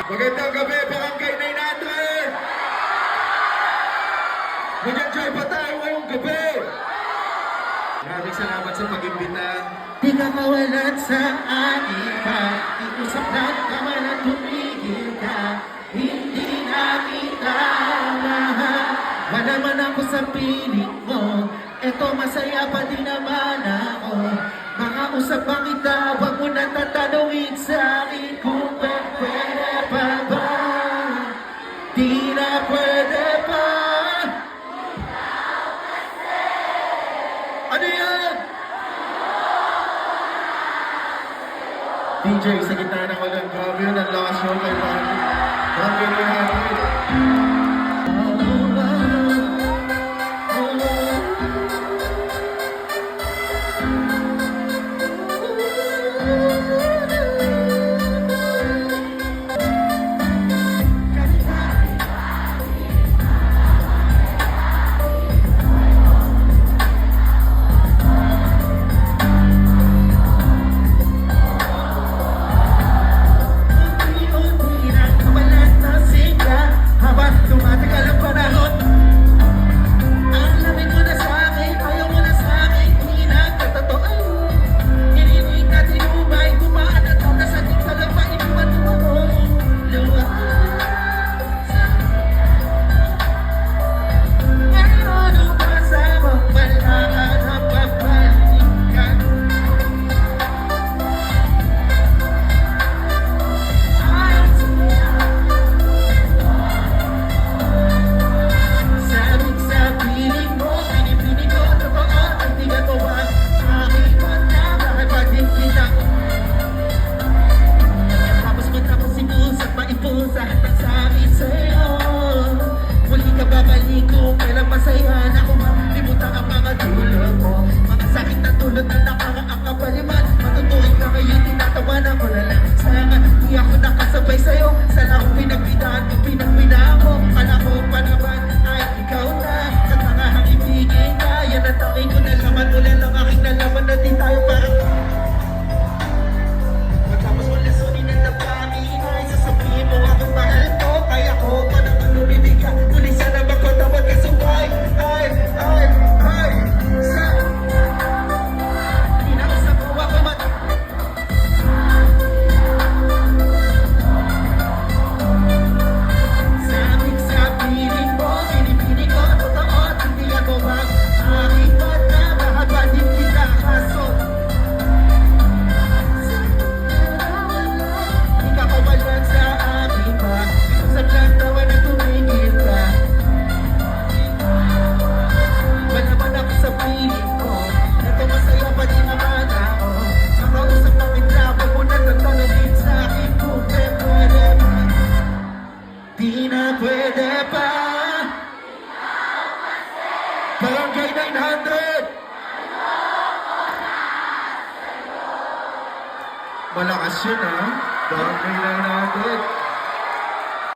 Magandang gabi, Barangay 900! Mag-enjoy pa tayo ngayong gabi! Maraming salamat sa pag-imbita. Di ka kawalan sa ating pag-iusap lang naman at tumigil ka. Hindi na kita mahal. Wala man ako sa piling mo. Eto masaya pa din naman ako. Makausap ba kita? Huwag mo na tatanungin sa akin kung pwede pa ba. Di na pwede pa. Ano yan? DJ, sa gitna ng walang grabe yun, ang lakas yun kay Bobby. Grabe na yan. Barangay 900! Malakas yun, ha? Barangay 900.